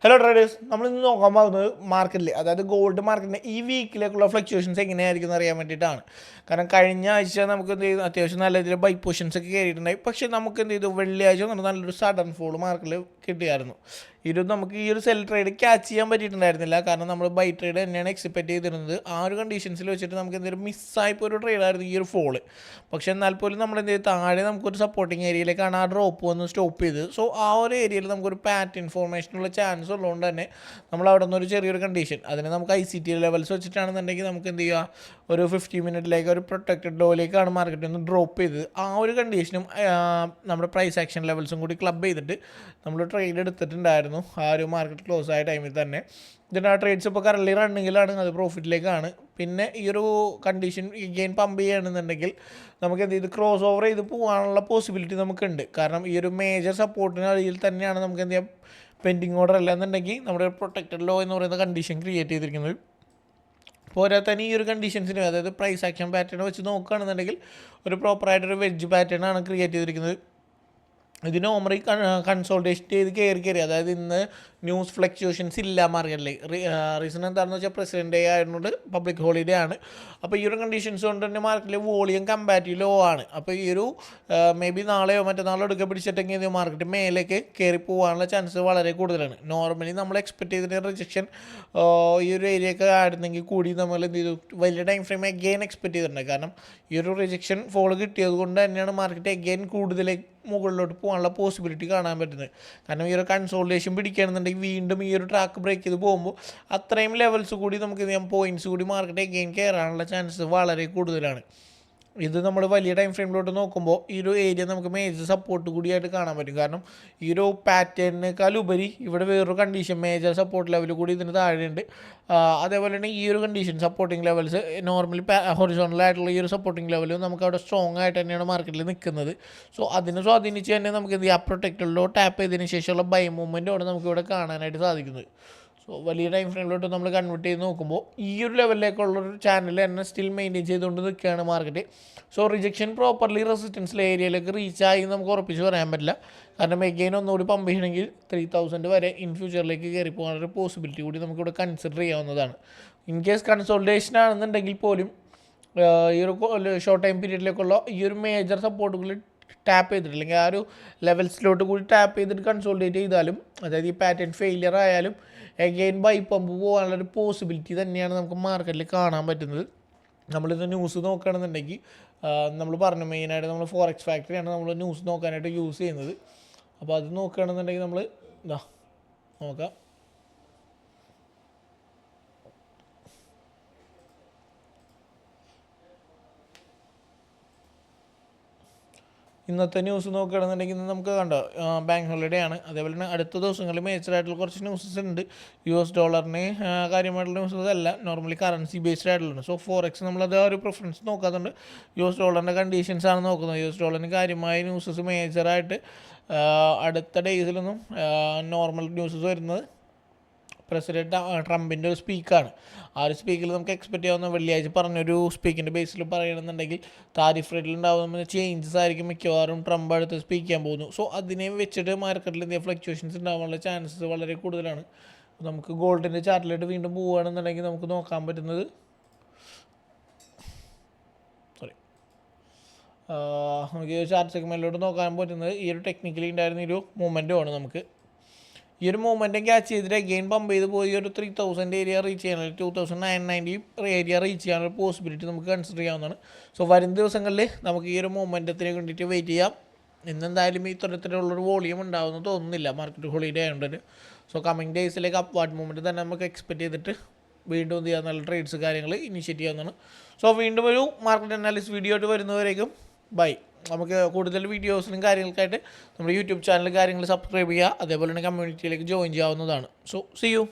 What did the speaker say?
Hello traders, നമ്മളിന്ന് നോക്കാൻ പോകുന്നത് മാർക്കറ്റിൽ, അതായത് ഗോൾഡ് മാർക്കറ്റിൻ്റെ ഈ വീക്കിലേക്കുള്ള ഫ്ലക്ച്വേഷൻസ് എങ്ങനെയായിരിക്കും എന്ന് അറിയാൻ വേണ്ടിയിട്ടാണ്. കാരണം കഴിഞ്ഞ ആഴ്ച നമുക്ക് എന്ത് ചെയ്തു, അത്യാവശ്യം നല്ല രീതിയിൽ ബൈ പൊസിഷൻസ് ഒക്കെ കയറിയിട്ടുണ്ടായി. പക്ഷേ നമുക്ക് എന്ത് ചെയ്തു, വെള്ളിയാഴ്ച നല്ലൊരു സഡൻ ഫോൾ മാർക്കറ്റിൽ കിട്ടിയായിരുന്നു. നമുക്ക് ഈ ഒരു സെൽ ട്രേഡ് ക്യാച്ച് ചെയ്യാൻ പറ്റിയിട്ടുണ്ടായിരുന്നില്ല. കാരണം നമ്മൾ ബൈ ട്രേഡ് തന്നെയാണ് എക്സ്പെക്ട് ചെയ്തിരുന്നത്. ആ ഒരു കണ്ടീഷൻസിൽ വെച്ചിട്ട് നമുക്ക് എന്തെങ്കിലും മിസ്സായിപ്പോൾ ഒരു ട്രേഡായിരുന്നു ഈ ഒരു ഫോള്. പക്ഷേ എന്നാൽ പോലും നമ്മൾ എന്ത് ചെയ്ത് താഴെ നമുക്കൊരു സപ്പോർട്ടിങ് ഏരിയയിലേക്കാണ് ആ ഡ്രോപ്പ് വന്ന് സ്റ്റോപ്പ് ചെയ്ത്. സോ ആ ഒരു ഏരിയയിൽ നമുക്കൊരു പാറ്റ് ഇൻഫോർമേഷനുള്ള ചാൻസ് ഉള്ളതുകൊണ്ട് തന്നെ നമ്മൾ അവിടെ നിന്നൊരു ചെറിയൊരു കണ്ടീഷൻ അതിന് നമുക്ക് ICT ലെവൽസ് വെച്ചിട്ടാണെന്നുണ്ടെങ്കിൽ നമുക്ക് എന്ത് ചെയ്യുക, ഒരു 50 മിനിറ്റിലേക്ക് ഒരു പ്രൊട്ടക്റ്റഡ് ലോയിലേക്കാണ് മാർക്കറ്റിൽ നിന്ന് ഡ്രോപ്പ് ചെയ്തത്. ആ ഒരു കണ്ടീഷനും നമ്മുടെ പ്രൈസ് ആക്ഷൻ ലെവൽസും കൂടി ക്ലബ് ചെയ്തിട്ട് നമ്മൾ ട്രേഡ് എടുത്തിട്ടുണ്ടായിരുന്നു ആ ഒരു മാർക്കറ്റ് ക്ലോസ് ആയ ടൈമിൽ തന്നെ. ഇതിൻ്റെ ആ ട്രേഡ്സ് ഇപ്പോൾ കറൻലി റണ്ണിങ്ങിലാണ്, അത് പ്രോഫിറ്റിലേക്കാണ്. പിന്നെ ഈ ഒരു കണ്ടീഷൻ ഗെയിൻ പമ്പ് ചെയ്യുകയാണെന്നുണ്ടെങ്കിൽ നമുക്ക് എന്ത് ചെയ്ത് ക്രോസ് ഓവർ ചെയ്ത് പോകാനുള്ള പോസിബിലിറ്റി നമുക്കുണ്ട്. കാരണം ഈ ഒരു മേജർ സപ്പോർട്ടിന് അടിയിൽ തന്നെയാണ് നമുക്ക് എന്ത് ചെയ്യാം, പെൻഡിങ് ഓർഡർ അല്ല എന്നുണ്ടെങ്കിൽ നമ്മുടെ പ്രൊട്ടക്റ്റഡ് ലോ എന്ന് പറയുന്ന കണ്ടീഷൻ ക്രിയേറ്റ് ചെയ്തിരിക്കുന്നത്. പോരാത്തന്നെ ഈ ഒരു കണ്ടീഷൻസിന്, അതായത് പ്രൈസ് ആക്ഷൻ പാറ്റേൺ വെച്ച് നോക്കുകയാണെന്നുണ്ടെങ്കിൽ ഒരു പ്രോപ്പറായിട്ടൊരു വെഡ്ജ് പാറ്റേൺ ആണ് ക്രിയേറ്റ് ചെയ്തിരിക്കുന്നത്. ഇത് നോർമലി കൺസോൾട്ടേഷൻ ചെയ്ത് കയറി അതായത് ഇന്ന് ന്യൂസ് ഫ്ലക്ച്വേഷൻസ് ഇല്ല മാർക്കറ്റിൽ. റീസൺ എന്താണെന്ന് വെച്ചാൽ പ്രസിഡന്റ് ഡേ ആയതുകൊണ്ട് പബ്ലിക് ഹോളിഡേ ആണ്. അപ്പോൾ ഈ ഒരു കണ്ടീഷൻസ് കൊണ്ട് തന്നെ മാർക്കറ്റിൽ വോളിയം കമ്പാരിറ്റീവ് ലോ ആണ്. അപ്പോൾ ഈ ഒരു മേ ബി നാളെയോ മറ്റന്നാളോ എടുക്കുക പിടിച്ചിട്ടെങ്കിൽ മാർക്കറ്റ് മേലേക്ക് കയറി പോകാനുള്ള ചാൻസ് വളരെ കൂടുതലാണ്. നോർമലി നമ്മൾ എക്സ്പെക്ട് ചെയ്തിട്ട് റിജക്ഷൻ ഈ ഒരു ഏരിയയൊക്കെ ആയിരുന്നെങ്കിൽ കൂടി നമ്മൾ എന്ത് ചെയ്തു, വലിയ ടൈം ഫ്രെയിം എഗെയിൻ എക്സ്പെക്ട് ചെയ്തിട്ടുണ്ട്. കാരണം ഈ ഒരു റിജക്ഷൻ ഫോൾ കിട്ടിയത് കൊണ്ട് തന്നെയാണ് മാർക്കറ്റ് എഗെയിൻ കൂടുതലേക്ക് മുകളിലോട്ട് പോകാനുള്ള പോസിബിലിറ്റി കാണാൻ പറ്റുന്നത്. കാരണം ഈ ഒരു കൺസോൾട്ടേഷൻ പിടിക്കുകയാണെന്നുണ്ടെങ്കിൽ വീണ്ടും ഈ ഒരു ട്രാക്ക് ബ്രേക്ക് ചെയ്ത് പോകുമ്പോൾ അത്രയും ലെവൽസ് കൂടി നമുക്ക് പോയിന്റ്സ് കൂടി മാർക്കറ്റ് എഗെയിൻ കയറാനുള്ള ചാൻസ് വളരെ കൂടുതലാണ്. ഇത് നമ്മൾ വലിയ ടൈം ഫ്രെയിമിലോട്ട് നോക്കുമ്പോൾ ഈ ഒരു ഏരിയ നമുക്ക് മേജർ സപ്പോർട്ട് കൂടിയായിട്ട് കാണാൻ പറ്റും. കാരണം ഈ ഒരു പാറ്റേണിനേക്കാൾ ഉപരി ഇവിടെ വേറൊരു കണ്ടീഷൻ മേജർ സപ്പോർട്ട് ലെവൽ കൂടി ഇതിന് താഴെയുണ്ട്. അതേപോലെ തന്നെ ഈ ഒരു കണ്ടീഷൻ സപ്പോർട്ടിങ് ലെവൽസ് നോർമലി ഹൊറിസോണലായിട്ടുള്ള ഈ ഒരു സപ്പോർട്ടിങ് ലെവലും നമുക്ക് അവിടെ സ്ട്രോങ് ആയിട്ട് തന്നെയാണ് മാർക്കറ്റിൽ നിൽക്കുന്നത്. സോ അതിനെ സ്വാധീനിച്ച് തന്നെ നമുക്ക് എന്ത് ചെയ്യാം, പ്രൊട്ടക്റ്റഡിലോ ടാപ്പ് ചെയ്തതിന് ശേഷമുള്ള ബൈ മൂവ്മെൻറ്റോടെ നമുക്കിവിടെ കാണാനായിട്ട് സാധിക്കുന്നത്. സോ വലിയ ടൈം ഫ്രെയിമിലോട്ട് നമ്മൾ കൺവേർട്ട് ചെയ്ത് നോക്കുമ്പോൾ ഈ ഒരു ലെവലിലേക്കുള്ളൊരു ചാനൽ തന്നെ സ്റ്റിൽ മെയിൻറ്റെയിൻ ചെയ്തുകൊണ്ട് നിൽക്കുകയാണ് market. So rejection properly resistance ഏരിയയിലേക്ക് റീച്ച് ആയി നമുക്ക് ഉറപ്പിച്ച് പറയാൻ പറ്റില്ല. കാരണം എഗെയിൻ ഒന്നുകൂടി പമ്പ് ചെയ്യണമെങ്കിൽ 3000 വരെ ഇൻ ഫ്യൂച്ചറിലേക്ക് കയറി പോകാനൊരു പോസിബിലിറ്റി കൂടി നമുക്കിവിടെ കൺസിഡർ ചെയ്യാവുന്നതാണ്. ഇൻ കേസ് കൺസോൾട്ടേഷൻ ആണെന്നുണ്ടെങ്കിൽ പോലും ഈ ഒരു ഷോർട്ട് ടൈം പീരീഡിലേക്കുള്ള ഈ ഒരു മേജർ സപ്പോർട്ടുകൾ ടാപ്പ് ചെയ്തിട്ട് അല്ലെങ്കിൽ ആ ഒരു ലെവൽസിലോട്ട് കൂടി ടാപ്പ് ചെയ്തിട്ട് കൺസോൾട്ടേറ്റ് ചെയ്താലും, അതായത് ഈ പാറ്റേൺ ഫെയിലിയർ ആയാലും എഗെയിൻ ബൈ പമ്പ് പോകാനുള്ളൊരു പോസിബിലിറ്റി തന്നെയാണ് നമുക്ക് മാർക്കറ്റിൽ കാണാൻ പറ്റുന്നത്. നമ്മളിത് ന്യൂസ് നോക്കുകയാണെന്നുണ്ടെങ്കിൽ നമ്മൾ പറഞ്ഞു മെയിനായിട്ട് നമ്മൾ ഫോറക്സ് ഫാക്ടറിയാണ് നമ്മൾ ന്യൂസ് നോക്കാനായിട്ട് യൂസ് ചെയ്യുന്നത്. അപ്പോൾ അത് നോക്കുകയാണെന്നുണ്ടെങ്കിൽ നമ്മൾ നോക്കാം. ഇന്നത്തെ ന്യൂസ് നോക്കുകയാണെന്നുണ്ടെങ്കിൽ നമുക്ക് കണ്ടോ, ബാങ്ക് ഹോളിഡേ ആണ്. അതേപോലെ തന്നെ അടുത്ത ദിവസങ്ങളിൽ മേജറായിട്ടുള്ള കുറച്ച് ന്യൂസസ് ഉണ്ട്. US ഡോളറിന് കാര്യമായിട്ടുള്ള ന്യൂസസ് അല്ല, നോർമലി കറൻസി ബേസ്ഡ് ആയിട്ടുള്ളതാണ്. സോ ഫോറക്സ് നമ്മളത് ആ ഒരു പ്രിഫറൻസ് നോക്കാത്തതുകൊണ്ട് US ഡോളറിൻ്റെ കണ്ടീഷൻസ് ആണ് നോക്കുന്നത്. US ഡോളറിന് കാര്യമായ ന്യൂസസ് മേജറായിട്ട് അടുത്ത ഡേയ്സിലൊന്നും നോർമൽ ന്യൂസസ് വരുന്നത് പ്രസിഡന്റ് ട്രംപിൻ്റെ ഒരു സ്പീക്കാണ്. ആ ഒരു സ്പീക്കിൽ നമുക്ക് എക്സ്പെക്റ്റ് ചെയ്യാവുന്ന വെള്ളിയാഴ്ച പറഞ്ഞൊരു സ്പീക്കിൻ്റെ ബേസിൽ പറയണമെന്നുണ്ടെങ്കിൽ താരിഫ് റേറ്റിൽ ഉണ്ടാകുന്ന ചേഞ്ചസ് ആയിരിക്കും മിക്കവാറും ട്രംപ് അടുത്ത് സ്പീക്ക് ചെയ്യാൻ പോകുന്നു. സോ അതിനെ വെച്ചിട്ട് മാർക്കറ്റിൽ എന്തെങ്കിലും ഫ്ലക്ച്വേഷൻസ് ഉണ്ടാകാനുള്ള ചാൻസസ് വളരെ കൂടുതലാണ്. നമുക്ക് ഗോൾഡിൻ്റെ ചാർട്ടിലോട്ട് വീണ്ടും പോവുകയാണെന്നുണ്ടെങ്കിൽ നമുക്ക് നോക്കാൻ പറ്റുന്നത് നമുക്ക് ചാർട്ട് സെഗ്മെൻറ്റിലോട്ട് നോക്കാൻ പറ്റുന്നത് ഈ ഒരു ടെക്നിക്കലി ഉണ്ടായിരുന്ന ഒരു മൂവ്മെൻറ്റുമാണ്. നമുക്ക് ഈ ഒരു മൂവ്മെൻറ്റും ക്യാച്ച് ചെയ്തിട്ട് അഗെയിൻ പമ്പ് ചെയ്ത് പോയി ഒരു 3000 ഏരിയ റീച്ച് ചെയ്യാനുള്ള 2990 ഏരിയ റീച്ച് ചെയ്യാനുള്ള പോസിബിലിറ്റി നമുക്ക് കൺസിഡർ ചെയ്യാവുന്നതാണ്. സോ വരും ദിവസങ്ങളിൽ നമുക്ക് ഈ ഒരു മൂവ്മെൻറ്റത്തിന് വേണ്ടിയിട്ട് വെയിറ്റ് ചെയ്യാം. ഇന്നെന്തായാലും ഈ തരത്തിലുള്ളൊരു വോളിയം ഉണ്ടാവുമെന്ന് തോന്നുന്നില്ല മാർക്കറ്റ് ഹോളിഡേ ആയതുകൊണ്ട്. സോ കമ്മിങ് ഡേയ്സിലേക്ക് അപ്വാർഡ് മൂവ്മെൻറ്റ് തന്നെ നമുക്ക് എക്സ്പെക്റ്റ് ചെയ്തിട്ട് വീണ്ടും എന്ത് ചെയ്യാൻ നല്ല ട്രേഡ്സ് കാര്യങ്ങൾ ഇനിഷ്യേറ്റ് ചെയ്യാവുന്നതാണ്. സോ വീണ്ടും ഒരു മാർക്കറ്റ് അനാലിസിസ് വീഡിയോ ആയിട്ട് വരുന്നവരേക്കും ബൈ. നമുക്ക് കൂടുതൽ വീഡിയോസിനും കാര്യങ്ങൾക്കായിട്ട് നമ്മുടെ യൂട്യൂബ് ചാനൽ കാര്യങ്ങൾ സബ്സ്ക്രൈബ് ചെയ്യുക. അതേപോലെ തന്നെ കമ്മ്യൂണിറ്റിയിലേക്ക് ജോയിൻ ചെയ്യാവുന്നതാണ്. So see U.